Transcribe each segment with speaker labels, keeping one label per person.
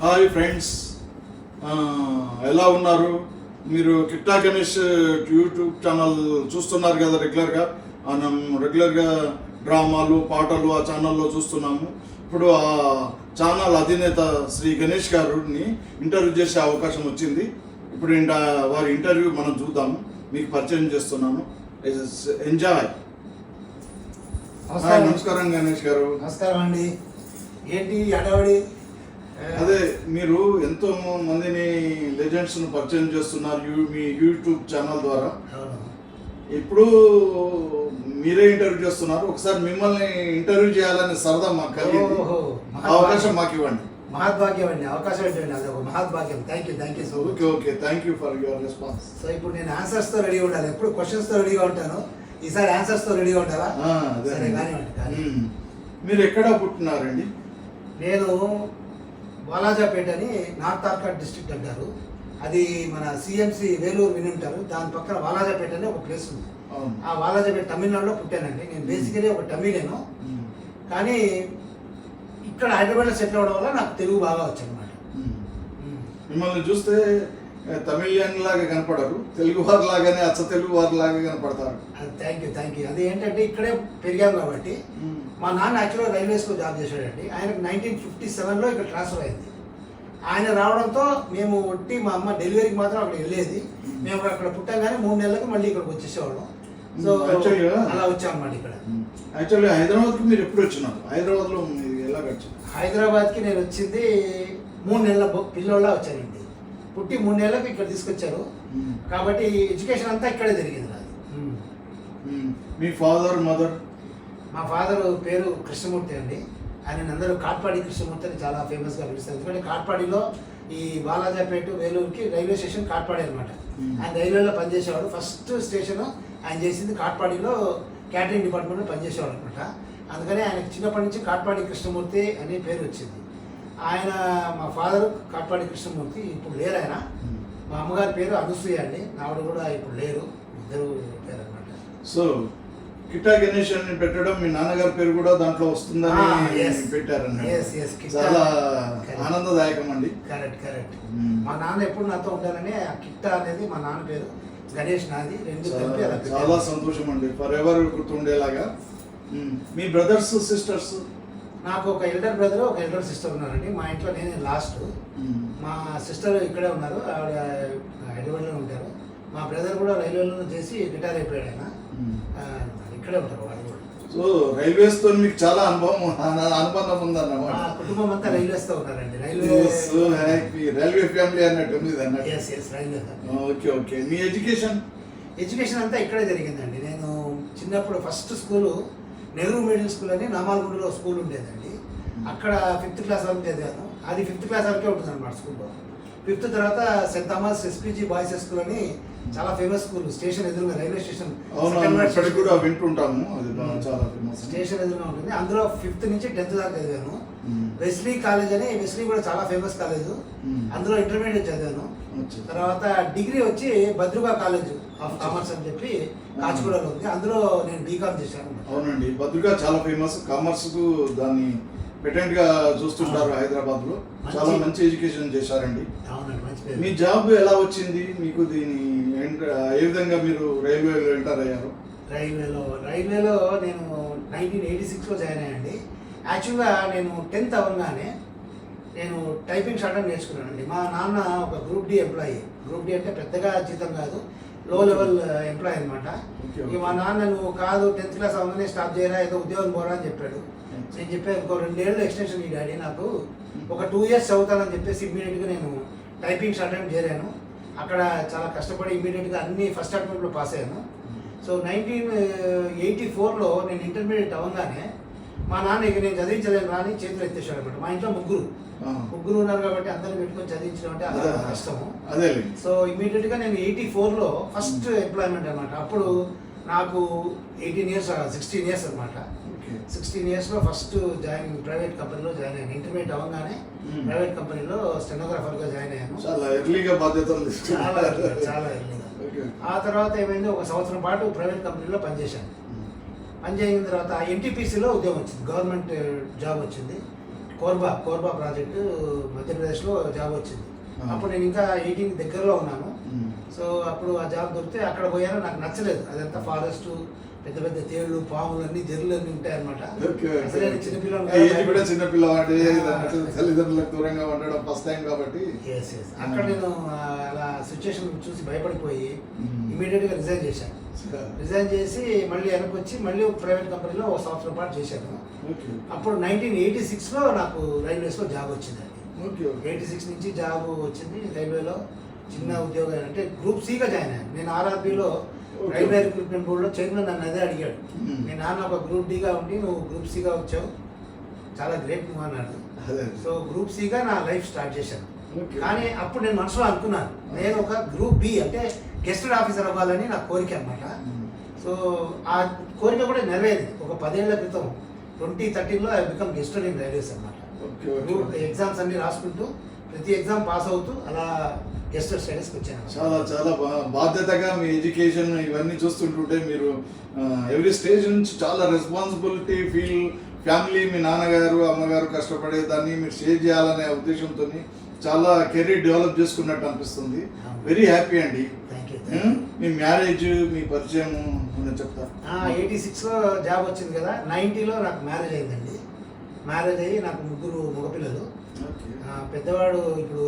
Speaker 1: Hi friends, ఎలా ఉన్నారు? మీరు కిట్టా గణేష్ యూట్యూబ్ ఛానల్ చూస్తున్నారు కదా. మనం రెగ్యులర్గా డ్రామాలు, పాటలు ఆ ఛానల్లో చూస్తున్నాము. ఇప్పుడు ఆ ఛానల్ అధినేత శ్రీ గణేష్ గారిని ఇంటర్వ్యూ చేసే అవకాశం వచ్చింది. ఇప్పుడు వారి ఇంటర్వ్యూ మనం చూద్దాము. మీకు పరిచయం చేస్తున్నాను. ఎంజాయ్. నమస్కారం గణేష్ గారు.
Speaker 2: నమస్కారం అండి. ఏంటి అడవడి?
Speaker 1: అదే, మీరు ఎంతో మందిని లెజెండ్స్ను పరిచయం చేస్తున్నారు మీ యూట్యూబ్ ఛానల్ ద్వారా. ఇప్పుడు మీరే ఇంటర్వ్యూ చేస్తున్నారు. ఒకసారి మిమ్మల్ని ఇంటర్వ్యూ చేయాలని సరదా మాకు కలిగింది. అవకాశం మాకు ఇవ్వండి.
Speaker 2: మహద్భాగ్యం అండి, అవకాశం ఏంటండి, అది ఒక మహద్భాగ్యం. Thank you so much.
Speaker 1: Okay, thank you for your response.
Speaker 2: So ఇప్పుడు నేను ఆన్సర్స్తో రెడీగా ఉండాలి. ఎప్పుడు క్వశ్చన్స్తో రెడీగా ఉంటాను. ఈసారి ఆన్సర్స్తో రెడీగా ఉంటారా? సరే, కానివ్వండి.
Speaker 1: మీరు ఎక్కడ పుట్టినారండి?
Speaker 2: నేను వాలాజాపేట అని నార్త్ ఆర్కాడ్ డిస్ట్రిక్ట్ అంటారు. అది మన సిఎంసి వేలూరు విని ఉంటారు. దాని పక్కన వాలాజాపేట అని ఒక ప్లేస్ ఉంది. ఆ వాలాజాపేట తమిళనాడులో పుట్టానండి. నేను బేసికలీ ఒక తమిళేను, కానీ ఇక్కడ హైదరాబాద్లో సెటిల్ అవ్వడం వల్ల నాకు తెలుగు బాగా వచ్చనమాట.
Speaker 1: మిమ్మల్ని చూస్తే తమిళియన్ లాగా కనపడరు, తెలుగు వారి లాగానే, అచ్చ తెలుగు వారి లాగా కనపడతారు.
Speaker 2: Thank you. అది ఏంటంటే ఇక్కడే పెరిగాం కాబట్టి. మా నాన్న యాక్చువల్గా రైల్వేస్లో జాబ్ చేశాడండి. ఆయనకు 1957లో ఇక్కడ ట్రాన్స్ఫర్ అయింది. ఆయన రావడంతో మేము ఒట్టి మా అమ్మ డెలివరీకి మాత్రం అక్కడ వెళ్ళేది. మేము అక్కడ పుట్టంగానే 3 నెలలకు మళ్ళీ ఇక్కడికి వచ్చేసేవాళ్ళం. సో అలా వచ్చామన్నమాట ఇక్కడ.
Speaker 1: యాక్చువల్లీ హైదరాబాద్కి మీరు ఎప్పుడు వచ్చినారు? హైదరాబాద్లో ఎలా వచ్చారు?
Speaker 2: హైదరాబాద్కి నేను వచ్చింది 3 నెలల పిల్లోళ్ళ వచ్చానండి. పుట్టి 3 నెలలకు ఇక్కడ తీసుకొచ్చారు. కాబట్టి ఎడ్యుకేషన్ అంతా ఇక్కడే జరిగింది నాది.
Speaker 1: మీ ఫాదర్, మదర్?
Speaker 2: మా ఫాదర్ పేరు కృష్ణమూర్తి అండి. ఆయన అందరూ కాట్పాడి కృష్ణమూర్తి అని చాలా ఫేమస్గా పిలుస్తారు. ఎందుకంటే కాట్పాడిలో ఈ బాలాజాపేట వేలూరుకి రైల్వే స్టేషన్ కాట్పాడి అనమాట. ఆయన రైల్వేలో పనిచేసేవాడు. ఫస్ట్ స్టేషన్ ఆయన చేసింది కాట్పాడిలో క్యాటరింగ్ డిపార్ట్మెంట్లో పనిచేసేవాడు అనమాట. అందుకని ఆయనకు చిన్నప్పటి నుంచి కాట్పాడి కృష్ణమూర్తి అనే పేరు వచ్చింది. ఆయన మా ఫాదర్ కాట్పాడి కృష్ణమూర్తి, ఇప్పుడు లేరు ఆయన. మా అమ్మగారి పేరు అనసూయ అండి. ఆవిడ కూడా ఇప్పుడు లేరు, ఇద్దరు పేరు అనమాట.
Speaker 1: సో కిట్టా గణేష్ అని పెట్టడం మీ నాన్నగారి పేరు కూడా దాంట్లో వస్తుందని పెట్టారన్నమాట. చాలా ఆనందదాయకం అండి.
Speaker 2: కరెక్ట్. మా నాన్న ఎప్పుడు నాతో ఉంటారని ఆ కిట్టా అనేది మా నాన్న పేరు, గణేష్ నాది, రెండు
Speaker 1: చాలా సంతోషం అండి. ఫర్ ఎవర్ గుర్తుండేలాగా. మీ బ్రదర్స్, సిస్టర్స్?
Speaker 2: నాకు ఒక ఎల్డర్ బ్రదర్, ఒక ఎల్డర్ సిస్టర్ ఉన్నారండి. మా ఇంట్లో నేనే లాస్ట్. మా సిస్టర్ ఇక్కడే ఉన్నారు, ఆవిడ హైదరాబాద్లో ఉంటారు. మా బ్రదర్ కూడా రైల్వేలో చేసి రిటైర్ అయిపోయాడు. ఆయన ఇక్కడే ఉంటారు వాళ్ళు కూడా.
Speaker 1: సో రైల్వేస్ తో మీకు చాలా అనుబంధం ఉందన్నమాట.
Speaker 2: కుటుంబం అంతా రైల్వేస్ తో ఉన్నారండి.
Speaker 1: రైల్వే ఫ్యామిలీ అన్నట్టు ఉంది అన్నట్టు.
Speaker 2: రైల్వే.
Speaker 1: ఓకే. మీ
Speaker 2: ఎడ్యుకేషన్ అంతా ఇక్కడే జరిగిందండి. నేను చిన్నప్పుడు first school Nehru middle school అని నామాలగుండలో స్కూల్ ఉండేదండి. అక్కడ 5th క్లాస్ వరకు చదివాను. అది 5th క్లాస్ వరకే ఉంటుంది అనమాట స్కూల్లో. 5th తర్వాత Saint Thomas SPG boys school అని చాలా ఫేమస్ స్కూల్, స్టేషన్ ఎదురుగా, రైల్వే స్టేషన్
Speaker 1: వింటుంటాము.
Speaker 2: స్టేషన్ ఎదురుగా ఉంటుంది. అందులో 5th నుంచి 10th దాకా చదివాను. వెస్లీ కాలేజ్ అని, వెస్లీ కూడా చాలా ఫేమస్ కాలేజ్, అందులో ఇంటర్మీడియట్ చదివాను. తర్వాత డిగ్రీ వచ్చి భద్రుగా కాలేజ్ ఆఫ్ కామర్స్ అని చెప్పి కాచిగూడలో ఉంది, అందులో నేను బీకామ్ చేశాను.
Speaker 1: అవునండి, భద్రుగా చాలా ఫేమస్. కామర్స్ కు దాన్ని పెటెంట్ గా చూస్తుంటారు హైదరాబాద్ లో. చాలా మంచి ఎడ్యుకేషన్ చేశారండి. మీ జాబ్ ఎలా వచ్చింది మీకు? దీని ఏ విధంగా మీరు రైల్వేలో ఎంటర్ అయ్యారు?
Speaker 2: రైల్వేలో నేను 1986లో జాయిన్ అయ్యండి. యాక్చువల్గా నేను 10th అవ్వగానే నేను టైపింగ్ షార్ట్ నేర్చుకున్నానండి. మా నాన్న ఒక group D employee. Group D అంటే పెద్దగా జీతం కాదు, లో లెవెల్ ఎంప్లాయీ అనమాట. ఇక మా నాన్న నువ్వు కాదు 10th క్లాస్ అవగానే స్టాప్ చేయరా, ఏదో ఉద్యోగం పోరా అని చెప్పాడు. నేను చెప్పాను ఇంకో 2 ఏళ్ళు ఎక్స్టెన్షన్ ఈ డాడీ, నాకు ఒక 2 years చదువుతానని చెప్పేసి ఇమ్మీడియట్గా నేను టైపింగ్ షార్ట్ చేరాను. అక్కడ చాలా కష్టపడి ఇమ్మీడియట్గా అన్ని ఫస్ట్ అటెంప్ట్లో పాస్ అయ్యాను. సో 1984లో నేను ఇంటర్మీడియట్ అవ్వగానే మా నాన్న ఇక నేను చదివించలేను రాని చేతులు ఎత్తేసాడు అనమాట. మా ఇంట్లో ముగ్గురు ఉన్నారు కాబట్టి అందరిని పెట్టుకొని చదివించడం అంటే అలా కష్టము. సో ఇమ్మీడియట్గా నేను 84లో ఫస్ట్ ఎంప్లాయ్మెంట్ అనమాట. అప్పుడు నాకు 16 years అనమాట. 16 yearsలో ఫస్ట్ ప్రైవేట్ కంపెనీలో జాయిన్ అయ్యాను. ఇంటర్మీడియట్ అవ్వగానే ప్రైవేట్ కంపెనీలో స్టెనోగ్రాఫర్గా జాయిన్ అయ్యాను.
Speaker 1: చాలా ఎర్లీగా బాధ్యతలు.
Speaker 2: చాలా ఎర్లీగా. ఆ తర్వాత ఏమైంది, 1 సంవత్సరం పాటు ప్రైవేట్ కంపెనీలో పనిచేశాను. పనిచేసిన తర్వాత ఎన్టీపీసీలో ఉద్యోగం వచ్చింది, గవర్నమెంట్ జాబ్ వచ్చింది. కోర్బా ప్రాజెక్టు మధ్యప్రదేశ్లో జాబ్ వచ్చింది. అప్పుడు నేను ఇంకా 18 దగ్గరలో ఉన్నాను. సో అప్పుడు ఆ జాబ్ దొరికితే అక్కడ పోయాను. నాకు నచ్చలేదు, అదంతా ఫారెస్ట్, పెద్ద పెద్ద తేళ్ళు, పాములు అన్ని జర్రులు అన్ని ఉంటాయి అనమాట. అసలే
Speaker 1: చిన్నపిల్లవాడి తల్లిదండ్రులకు దూరంగా ఉండడం ఫస్ట్ టైం కాబట్టి
Speaker 2: అక్కడ నేను అలా సిచ్యుయేషన్ చూసి భయపడిపోయి ఇమీడియట్గా రిజైన్ చేశాను. రిజైన్ చేసి మళ్ళీ వెనక్కి వచ్చి మళ్ళీ ప్రైవేట్ కంపెనీలో ఒక సంవత్సరం పాటు చేశాను. అప్పుడు 1986లో నాకు రైల్వేస్లో జాబ్ వచ్చిందండి. 86 నుంచి జాబ్ వచ్చింది రైల్వేలో. చిన్న ఉద్యోగం అంటే గ్రూప్ సిగా జాయిన్ అయ్యాను నేను. ఆర్ఆర్బీలో రైల్వే రిక్రూట్మెంట్ బోర్డులో చైర్మన్ నన్ను అదే అడిగాడు. మీ నాన్న ఒక గ్రూప్ డిగా ఉండి నువ్వు గ్రూప్ సిగా వచ్చావు, చాలా గ్రేట్ నువ్వు అన్నాడు. సో గ్రూప్ సిగా నా లైఫ్ స్టార్ట్ చేశాను. కానీ అప్పుడు నేను మనసులో అనుకున్నాను, నేను ఒక గ్రూప్ బి అంటే గెస్టెడ్ ఆఫీసర్ అవ్వాలని నా కోరిక అనమాట. సో ఆ కోరిక కూడా నెరవేరింది. ఒక 10 ఏళ్ల క్రితం 2013లో ఐ బికమ్ గెస్టెడ్ ఇన్ రైల్వేస్ అనమాట. ఎగ్జామ్స్ అన్ని రాసుకుంటూ ప్రతి ఎగ్జామ్ పాస్ అవుతూ అలా గెస్టెడ్ స్టడీస్కి వచ్చాను.
Speaker 1: చాలా బాధ్యతగా మీ ఎడ్యుకేషన్ ఇవన్నీ చూస్తుంటుంటే మీరు ఎవ్రీ స్టేజ్ నుంచి చాలా రెస్పాన్సిబిలిటీ ఫీల్, ఫ్యామిలీ, మీ నాన్నగారు అమ్మగారు కష్టపడేదాన్ని మీరు షేర్ చేయాలనే ఉద్దేశంతో చాలా కెరీర్ డెవలప్ చేసుకున్నట్టు అనిపిస్తుంది. వెరీ హ్యాపీ అండి. మీ మ్యారేజ్, మీ పరిచయం చెప్తారు.
Speaker 2: 86లో జాబ్ వచ్చింది కదా, 90లో నాకు మ్యారేజ్ అయిందండి. మ్యారేజ్ అయ్యి నాకు 3 మగపిల్లలు. పెద్దవాడు ఇప్పుడు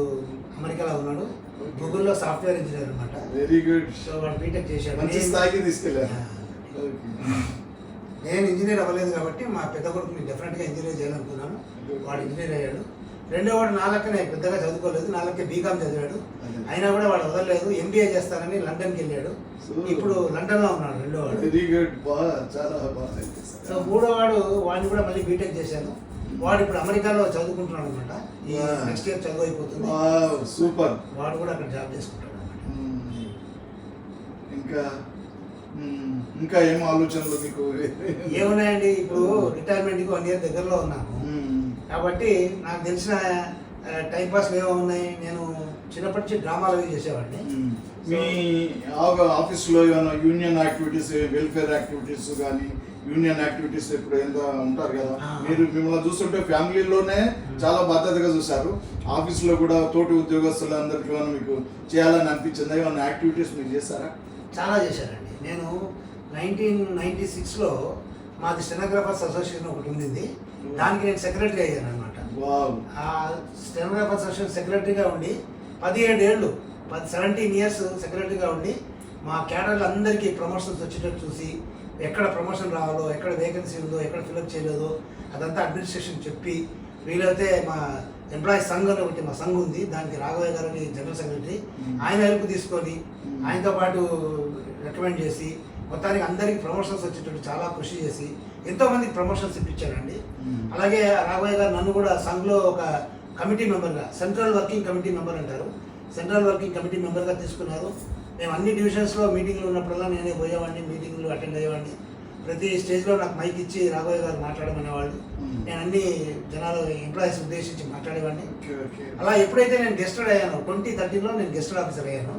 Speaker 2: అమెరికాలో ఉన్నాడు, గూగుల్లో సాఫ్ట్వేర్ ఇంజనీర్ అనమాట.
Speaker 1: Very good.
Speaker 2: సో వాడు బీటెక్ చేశాడు.
Speaker 1: మంచి స్థాయికి తీసుకెళ్ళారు.
Speaker 2: నేను ఇంజనీర్ అవ్వలేదు కాబట్టి మా పెద్ద కొడుకుని డెఫినెట్గా ఇంజనీర్ చేయాలనుకున్నాను. వాడు ఇంజనీర్ అయ్యాడు. రెండో వాడు నాలక్కనే పెద్దగా చదువుకోలేదు, నాలకే బీకామ్ చదివాడు. అయినా కూడా వాడు వదలలేదు, ఎంబీఏ చేస్తానని లండన్కి వెళ్ళాడు. ఇప్పుడు లండన్లో ఉన్నాడు రెండో వాడు.
Speaker 1: Very good. చాలా బాగా.
Speaker 2: సో మూడో వాడు, వాడిని కూడా మళ్ళీ బీటెక్ చేశాను. వాడు ఇప్పుడు అమెరికాలో చదువుకుంటున్నాడు అనమాట. ఈ నెక్స్ట్ ఇయర్ చదువు అయిపోతుంది.
Speaker 1: సూపర్.
Speaker 2: వాడు కూడా అక్కడ జాబ్ చేసుకుంటాడు అనమాట.
Speaker 1: ఇంకా ఏం ఆలోచనలు మీకు
Speaker 2: ఏమున్నాయండి? ఇప్పుడు రిటైర్మెంట్కి 1 ఇయర్ దగ్గరలో ఉన్నాను కాబట్టి నాకు తెలిసిన టైంపాస్ ఏమో ఉన్నాయి. నేను చిన్నప్పటి నుంచి డ్రామాలు అవి చేసేవాడిని.
Speaker 1: మీ ఆఫీస్లో ఏమైనా యూనియన్ యాక్టివిటీస్, వెల్ఫేర్ యాక్టివిటీస్ కానీ యూనియన్ యాక్టివిటీస్ ఇప్పుడు ఎంత ఉంటారు కదా, మీరు మిమ్మల్ని చూస్తుంటే ఫ్యామిలీలోనే చాలా బాధ్యతగా చూశారు. ఆఫీస్లో కూడా తోటి ఉద్యోగస్తులు అందరికీ ఏమైనా మీకు చేయాలని అనిపించిందా? ఏమైనా యాక్టివిటీస్ మీరు చేస్తారా?
Speaker 2: చాలా చేశానండి. నేను 1996లో మాది స్టెనోగ్రాఫర్స్ అసోసియేషన్ ఒకటి ఉండింది. దానికి నేను సెక్రటరీ అయ్యాను అనమాట. ఆ స్టెనోగ్రాఫర్స్ అసోసియేషన్ సెక్రటరీగా ఉండి 17 ఇయర్స్ సెక్రటరీగా ఉండి మా క్యాడర్లు అందరికీ ప్రమోషన్స్ వచ్చేటట్టు చూసి, ఎక్కడ ప్రమోషన్ రావాలో, ఎక్కడ వేకెన్సీ ఉందో, ఎక్కడ ఫిల్అప్ చేయలేదో అదంతా అడ్మినిస్ట్రేషన్ చెప్పి, వీలైతే మా ఎంప్లాయీస్ సంఘం ఒకటి మా సంఘం ఉంది, దానికి రాఘవయ్య గారిని జనరల్ సెక్రటరీ, ఆయన హెల్ప్ తీసుకొని ఆయనతో పాటు రికమెండ్ చేసి మొత్తానికి అందరికీ ప్రమోషన్స్ వచ్చేటట్టు చాలా కృషి చేసి ఎంతోమందికి ప్రమోషన్స్ ఇప్పించారండి. అలాగే రాఘవయ్య గారు నన్ను కూడా సంఘంలో ఒక కమిటీ మెంబర్గా, సెంట్రల్ వర్కింగ్ కమిటీ మెంబర్ అంటారు, సెంట్రల్ వర్కింగ్ కమిటీ మెంబర్గా తీసుకున్నారు. మేము అన్ని డివిజన్స్లో మీటింగ్లు ఉన్నప్పుడల్లా నేనే పోయేవాడిని, మీటింగ్లు అటెండ్ అయ్యేవాడిని. ప్రతి స్టేజ్లో నాకు మైక్ ఇచ్చి రాఘవయ్య గారు మాట్లాడమనేవాళ్ళు. నేను అన్ని జనాలు ఎంప్లాయీస్ ఉద్దేశించి మాట్లాడేవాడిని. అలా ఎప్పుడైతే నేను గెస్టెడ్ అయ్యాను 2013లో నేను గెస్టెడ్ ఆఫీసర్ అయ్యాను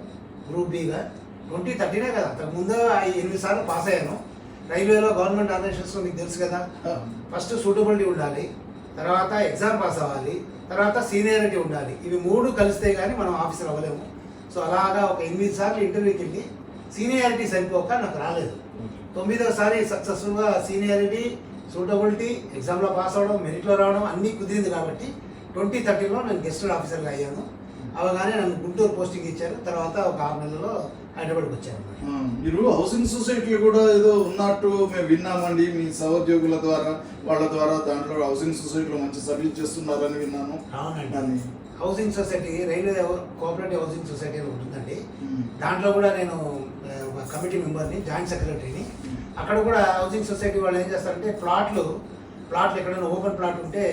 Speaker 2: గ్రూప్ బిగా. 2013 కదా, అంతకుముందు 8 సార్లు పాస్ అయ్యాను. రైల్వేలో గవర్నమెంట్ ఆర్గనైజేషన్స్లో మీకు తెలుసు కదా, ఫస్ట్ సూటబిలిటీ ఉండాలి, తర్వాత ఎగ్జామ్ పాస్ అవ్వాలి, తర్వాత సీనియారిటీ ఉండాలి. ఇవి 3 కలిస్తే కానీ మనం ఆఫీసర్ అవ్వలేము. సో అలాగా ఒక 8 సార్లు ఇంటర్వ్యూకి వెళ్ళి సీనియారిటీ సరిపోక నాకు రాలేదు. 9వ సారి సక్సెస్ఫుల్గా సీనియారిటీ, సూటబిలిటీ, ఎగ్జామ్లో పాస్ అవ్వడం, మెరిట్లో రావడం అన్నీ కుదిరింది కాబట్టి 2013లో నేను గెస్టెడ్ ఆఫీసర్గా అయ్యాను. అవగానే నన్ను గుంటూరు పోస్టింగ్ ఇచ్చారు. తర్వాత ఒక 6 నెలల్లో హైదరాబాద్కి వచ్చాను.
Speaker 1: మీరు హౌసింగ్ సొసైటీలో కూడా ఏదో ఉన్నట్టు మేము విన్నామండి, మీ సహోద్యోగుల ద్వారా వాళ్ళ ద్వారా దాంట్లో హౌసింగ్ సొసైటీలో మంచి సర్వీస్ చేస్తున్నారని విన్నాను.
Speaker 2: అవునండి. Housing society, railway cooperative housing society అని ఉంటుందండి. దాంట్లో కూడా నేను ఒక కమిటీ మెంబర్ని, జాయింట్ సెక్రటరీని. అక్కడ కూడా హౌసింగ్ సొసైటీ వాళ్ళు ఏం చేస్తారంటే ప్లాట్లు ఎక్కడైనా ఓపెన్ ప్లాట్ ఉంటే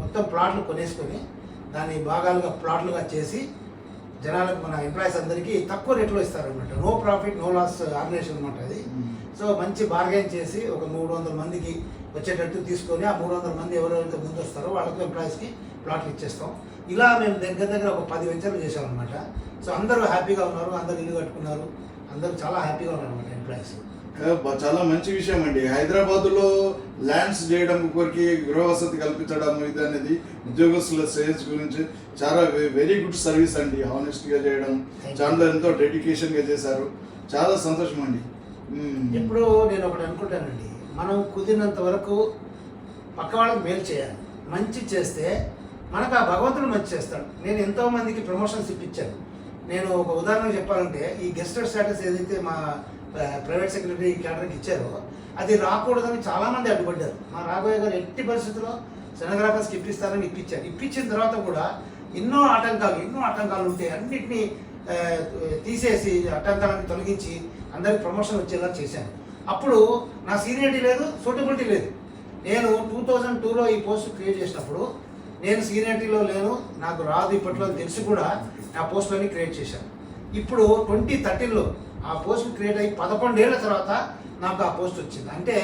Speaker 2: మొత్తం ప్లాట్లు కొనేసుకొని దాన్ని భాగాలుగా ప్లాట్లుగా చేసి జనాలకు, మన ఎంప్లాయీస్ అందరికీ తక్కువ రేట్లో ఇస్తారనమాట. No profit no loss organisation అనమాట అది. సో మంచి బార్గెన్ చేసి ఒక 300 మందికి వచ్చేటట్టు తీసుకొని ఆ 300 మంది ఎవరైతే ముందు వస్తారో వాళ్ళకు ఎంప్లాయీస్కి ప్లాట్లు ఇచ్చేస్తాం. ఇలా మేము దగ్గర ఒక 10 వెంచర్లు చేసామన్నమాట. సో అందరూ హ్యాపీగా ఉన్నారు, అందరూ ఇల్లు కట్టుకున్నారు, అందరూ చాలా హ్యాపీగా ఉన్నారు అనమాట ఎంప్లాయీస్.
Speaker 1: చాలా మంచి విషయం అండి. హైదరాబాద్లో ల్యాండ్స్ చేయడం, కొరికి గృహ వసతి కల్పించడం ఇది అనేది ఉద్యోగస్తుల సేల్స్ గురించి చాలా వెరీ గుడ్ సర్వీస్ అండి. హానెస్ట్గా చేయడం చాలా ఎంతో డెడికేషన్గా చేశారు. చాలా సంతోషం అండి.
Speaker 2: ఎప్పుడు నేను ఒకటి అనుకుంటానండి, మనం కుదిరినంత వరకు పక్క వాళ్ళకి మేలు చేయాలి. మంచి చేస్తే మనకు ఆ భగవంతుడు మంచి చేస్తాడు. నేను ఎంతో మందికి ప్రమోషన్స్ ఇప్పించాను. నేను ఒక ఉదాహరణ చెప్పాలంటే, ఈ గెస్టెడ్ స్టేటస్ ఏదైతే మా ప్రైవేట్ సెక్రటరీ క్యాడర్కి ఇచ్చారో అది రాకూడదని చాలామంది అడ్డుపడ్డారు. మా రాఘవయ్య గారు ఎట్టి పరిస్థితుల్లో సెనోగ్రాఫర్స్కి ఇప్పిస్తారని ఇప్పించారు. ఇప్పించిన తర్వాత కూడా ఎన్నో ఆటంకాలు ఉంటే అన్నిటినీ తీసేసి ఆటంకాలను తొలగించి అందరికి ప్రమోషన్ వచ్చేలా చేశాను. అప్పుడు నా సీనియారిటీ లేదు, సూటబిలిటీ లేదు. నేను 2002లో ఈ పోస్ట్ క్రియేట్ చేసినప్పుడు నేను సీనియారిటీలో లేను, నాకు రాదు ఇప్పట్లో అని తెలిసి కూడా ఆ పోస్టులని క్రియేట్ చేశాను. ఇప్పుడు 2013లో ఆ పోస్ట్ క్రియేట్ అయ్యి 11 ఏళ్ల తర్వాత నాకు ఆ పోస్ట్ వచ్చింది. అంటే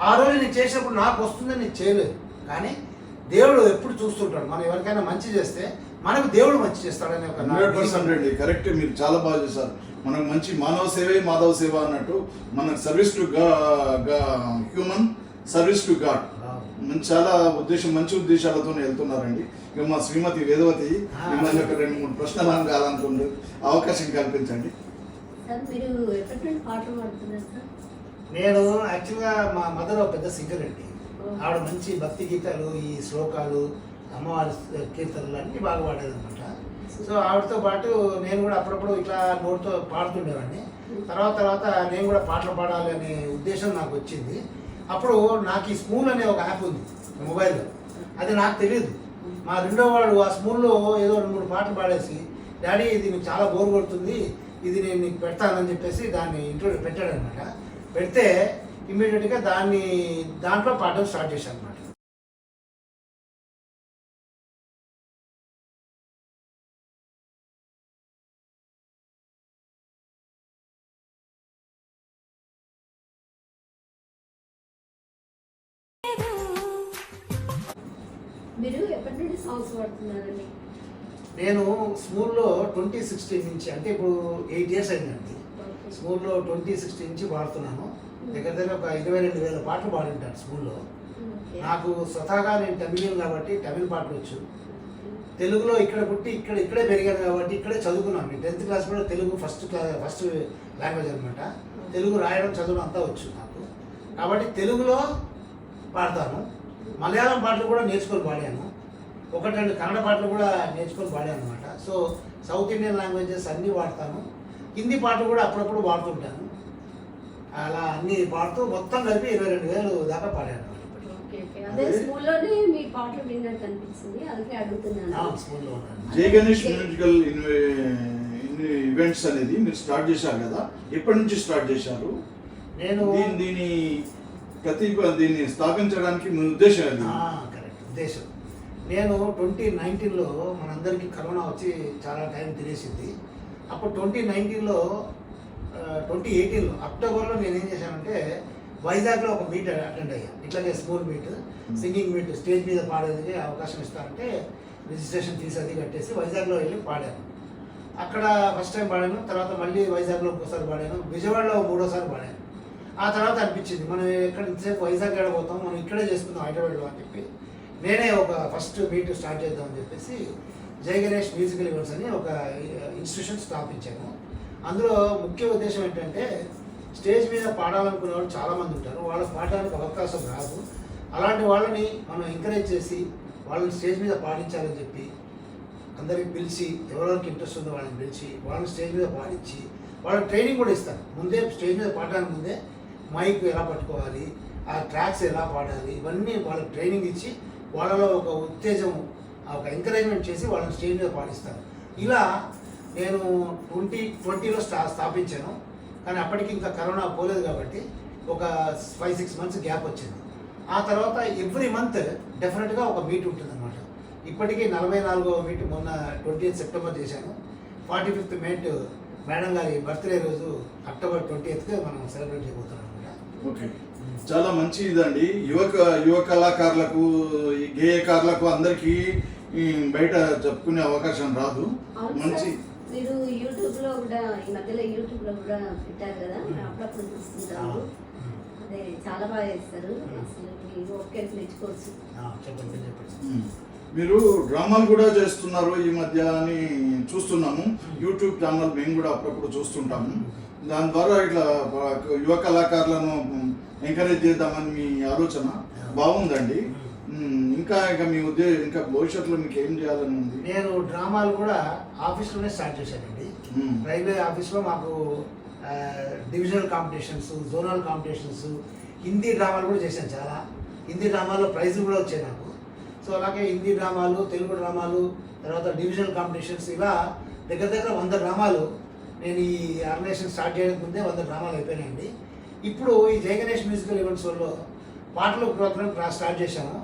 Speaker 2: ఆ రోజు నేను చేసినప్పుడు నాకు వస్తుందని నేను చేయలేదు, కానీ దేవుడు ఎప్పుడు చూస్తుంటాడు. మనం ఎవరికైనా మంచి చేస్తే మనకు దేవుడు మంచి చేస్తాడని ఒక
Speaker 1: 100% అండి. కరెక్ట్, మీరు చాలా బాగా చేశారు. మనకు మంచి మానవ సేవే మాధవ సేవ అన్నట్టు, మనకు service to human, service to God. చాలా మంచి ఉద్దేశాలతో వెళ్తున్నారండి. ఇక మా శ్రీమతి వేదవతి మిమ్మల్ని ఒక 2-3 ప్రశ్నలు కావాలనుకుంటుంది, అవకాశం కల్పించండి.
Speaker 2: నేను యాక్చువల్గా మా మదర్ ఒక పెద్ద సింగర్ అండి. ఆవిడ మంచి భక్తి గీతాలు, ఈ శ్లోకాలు, అమ్మవారి కీర్తనలు అన్నీ బాగా పాడేదన్నమాట. సో ఆవిడతో పాటు నేను కూడా అప్పుడప్పుడు ఇట్లా నోటితో పాడుతుండేవాడిని. తర్వాత నేను కూడా పాటలు పాడాలి అనే ఉద్దేశం నాకు వచ్చింది. అప్పుడు నాకు ఈ స్మూల్ అనే ఒక యాప్ ఉంది మొబైల్లో, అది నాకు తెలియదు. మా రెండో వాడు ఆ స్మూల్లో ఏదో 2-3 పాటలు పాడేసి, డాడీ ఇది నీకు చాలా బోర్ కొడుతుంది, ఇది నేను నీకు పెడతానని చెప్పేసి దాన్ని ఇంట్రో పెట్టాడనమాట. పెడితే ఇమ్మీడియట్గా దాంట్లో పాడడం స్టార్ట్ చేశాను అనమాట.
Speaker 3: మీరు ఎప్పటి నుండి సాంగ్స్ పాడుతున్నారండి?
Speaker 2: నేను స్కూల్లో 2016 నుంచి, అంటే ఇప్పుడు 8 years అయిందండి. స్కూల్లో 2016 నుంచి పాడుతున్నాను. దగ్గర ఒక 22,000 పాటలు పాడింటాను స్కూల్లో. నాకు స్వతహాగా నేను తమిళం కాబట్టి తమిళ పాటలు వచ్చు. తెలుగులో ఇక్కడ పుట్టి ఇక్కడే పెరిగాను కాబట్టి ఇక్కడే చదువుకున్నాను. 10th క్లాస్ కూడా తెలుగు ఫస్ట్ లాంగ్వేజ్ అనమాట. తెలుగు రాయడం చదవడం అంతా వచ్చు నాకు. కాబట్టి తెలుగులో పాడతాను. మలయాళం పాటలు కూడా నేర్చుకొని పాడాను. 1-2 కన్నడ పాటలు కూడా నేర్చుకొని పాడాను అనమాట. సో సౌత్ ఇండియన్ లాంగ్వేజెస్ అన్నీ వాడతాను. హిందీ పాటలు కూడా అప్పుడప్పుడు పాడుతుంటాను. అలా అన్నీ పాడుతూ మొత్తం కలిపి 22,000 దాకా పాడాను.
Speaker 1: జై గణేష్ మ్యూజికల్ ఈవెంట్స్ అనేది మీరు స్టార్ట్ చేశారు కదా, ఎప్పటి నుంచి స్టార్ట్ చేశారు?
Speaker 2: నేను
Speaker 1: దీన్ని స్థాపించడానికి మీ ఉద్దేశం అది?
Speaker 2: కరెక్ట్, ఉద్దేశం. నేను 2019లో మనందరికీ కరోనా వచ్చి చాలా టైం తినేసింది. అప్పుడు 2019లో 2018లో అక్టోబర్లో నేను ఏం చేశానంటే వైజాగ్లో ఒక మీట్ అటెండ్ అయ్యాను. ఇట్లాగే school meet, singing meet, stage మీద పాడేది అవకాశం ఇస్తారంటే రిజిస్ట్రేషన్ ఫీజు అది కట్టేసి వైజాగ్లో వెళ్ళి పాడాను. అక్కడ ఫస్ట్ టైం పాడాను. తర్వాత మళ్ళీ వైజాగ్లో ఇంకోసారి పాడాను. విజయవాడలో 3వ పాడాను. ఆ తర్వాత అనిపించింది మనం ఇంతసేపు వైజాగ్ పోతాం, మనం ఇక్కడే చేసుకుందాం హైదరాబాద్లో అని చెప్పి నేనే ఒక ఫస్ట్ మీట్ స్టార్ట్ చేద్దామని చెప్పేసి జై గణేష్ మ్యూజికల్ ఈవెంట్స్ అని ఒక ఇన్స్టిట్యూషన్ స్థాపించాము. అందులో ముఖ్య ఉద్దేశం ఏంటంటే, స్టేజ్ మీద పాడాలనుకునే వాళ్ళు చాలామంది ఉంటారు. వాళ్ళకి పాడడానికి అవకాశం రాదు. అలాంటి వాళ్ళని మనం ఎంకరేజ్ చేసి వాళ్ళని స్టేజ్ మీద పాడించాలని చెప్పి అందరికి పిలిచి, ఎవరెవరికి ఇంట్రెస్ట్ ఉందో వాళ్ళని పిలిచి వాళ్ళని స్టేజ్ మీద పాడించి వాళ్ళకి ట్రైనింగ్ కూడా ఇస్తారు. ముందే స్టేజ్ మీద పాడడానికి ముందే మైక్ ఎలా పట్టుకోవాలి, ఆ ట్రాక్స్ ఎలా పాడాలి, ఇవన్నీ వాళ్ళకి ట్రైనింగ్ ఇచ్చి వాళ్ళలో ఒక ఉత్తేజం, ఒక ఎంకరేజ్మెంట్ చేసి వాళ్ళని స్టేజ్ మీద పాడిస్తారు. ఇలా నేను 2020లో స్థాపించాను. కానీ అప్పటికి ఇంకా కరోనా పోలేదు కాబట్టి ఒక 5-6 months గ్యాప్ వచ్చింది. ఆ తర్వాత ఎవ్రీ మంత్ డెఫినెట్గా ఒక మీట్ ఉంటుందన్నమాట. ఇప్పటికీ 44వ మీట్ మొన్న 20th సెప్టెంబర్ చేశాను. 45th మీట్ మేడం గారి బర్త్డే రోజు అక్టోబర్ 20th మనం సెలబ్రేట్ చేయబోతున్నాం అనమాట.
Speaker 1: ఓకే, చాలా మంచి ఇదండి. యువ కళాకారులకు, గేయకారులకు అందరికీ బయట చెప్పుకునే అవకాశం రాదు. మంచి
Speaker 3: మీరు యూట్యూబ్లో కూడా ఈ మధ్యలో యూట్యూబ్లో కూడా పెట్టారు కదా, అప్పుడప్పుడు చూస్తుంటారు. అదే చాలా బాగా చేస్తారు అసలు, మీ ఓకే మెచ్చుకోవచ్చు.
Speaker 2: చెప్పండి చెప్పండి.
Speaker 1: మీరు డ్రామాలు కూడా చేస్తున్నారు ఈ మధ్య అని చూస్తున్నాము. యూట్యూబ్ ఛానల్ మేము కూడా అప్పుడప్పుడు చూస్తుంటాము. దాని ద్వారా ఇట్లా యువ కళాకారులను ఎంకరేజ్ చేద్దామని మీ ఆలోచన బాగుందండి. ఇంకా మీ ఉద్దేశం ఇంకా భవిష్యత్తులో మీకు ఏం చేయాలని ఉంది?
Speaker 2: నేను డ్రామాలు కూడా ఆఫీస్లోనే స్టార్ట్ చేశానండి. రైల్వే ఆఫీస్లో మాకు divisional competitions, zonal competitions, Hindi డ్రామాలు కూడా చేశాను. చాలా హిందీ డ్రామాల్లో ప్రైజులు కూడా వచ్చాయి నాకు. సో అలాగే హిందీ డ్రామాలు, తెలుగు డ్రామాలు, తర్వాత డివిజనల్ కాంపిటీషన్స్, ఇలా దగ్గర దగ్గర 100 డ్రామాలు నేను ఈ ఆర్గనైజేషన్ స్టార్ట్ చేయడానికి ముందే 100 డ్రామాలు అయిపోయినాయండి. ఇప్పుడు ఈ జై గణేష్ మ్యూజికల్ ఈవెంట్స్ వల్ల పాటలు ప్రోగ్రామ్ స్టార్ట్ చేశాము.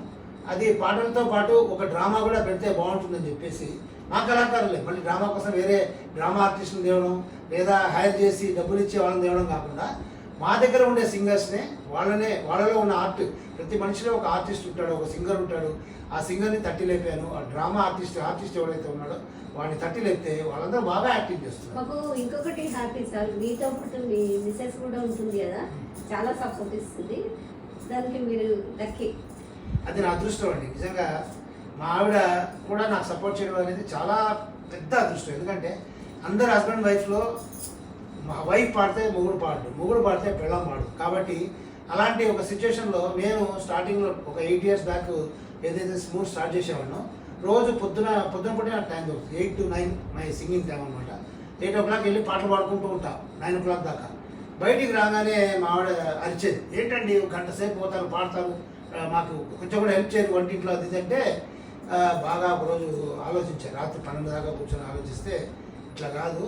Speaker 2: అది పాటలతో పాటు ఒక డ్రామా కూడా పెడితే బాగుంటుందని చెప్పేసి మా కళాకారులే మళ్ళీ డ్రామా కోసం వేరే డ్రామా ఆర్టిస్టులు తేవడం, లేదా హైర్ చేసి డబ్బులు ఇచ్చే వాళ్ళని తేవడం కాకుండా మా దగ్గర ఉండే సింగర్స్నే వాళ్ళలో ఉన్న ఆర్ట్, ప్రతి మనిషిలో ఒక ఆర్టిస్ట్ ఉంటాడు, ఒక సింగర్ ఉంటాడు. ఆ సింగర్ని తట్టి లేపాను. ఆ డ్రామా ఆర్టిస్ట్ ఎవరైతే ఉన్నాడో వాడిని తట్టి లేపితే వాళ్ళందరూ బాగా యాక్టింగ్ చేస్తున్నారు.
Speaker 3: మాకు ఇంకొకటి హ్యాపీ సార్, మీతో పాటు మీ మిసెస్ కూడా ఉంటుంది కదా, చాలా సపోర్ట్ ఇస్తుంది. దానికి మీరు లక్కీ.
Speaker 2: అది నా అదృష్టం అండి. నిజంగా మా ఆవిడ కూడా నాకు సపోర్ట్ చేయడం అనేది చాలా పెద్ద అదృష్టం. ఎందుకంటే అందరు హస్బెండ్ వైఫ్లో మా వైఫ్ పాడితే మొగుడు పాడు, మొగుడు పాడితే పెళ్ళాం పాడు. కాబట్టి అలాంటి ఒక సిచ్యువేషన్లో నేను స్టార్టింగ్లో ఒక 8 years బ్యాక్ ఏదైతే స్మూత్ స్టార్ట్ చేసేవాడినో, రోజు పొద్దున పూట నాకు టైం దొరుకుతుంది. 8 to 9 మై సింగింగ్ టైం అనమాట. 8 o'clock వెళ్ళి పాటలు పాడుకుంటూ ఉంటాం 9 o'clock దాకా. బయటికి రాగానే మా ఆవిడ అరిచేది, ఏంటండి ఒక గంట సేపు పోతారు పాడతారు, మాకు కొంచెం కూడా హెల్ప్ చేయరు వంటింట్లో అది అంటే. బాగా ఒకరోజు ఆలోచించారు, రాత్రి 12 దాకా కూర్చొని ఆలోచిస్తే ఇట్లా కాదు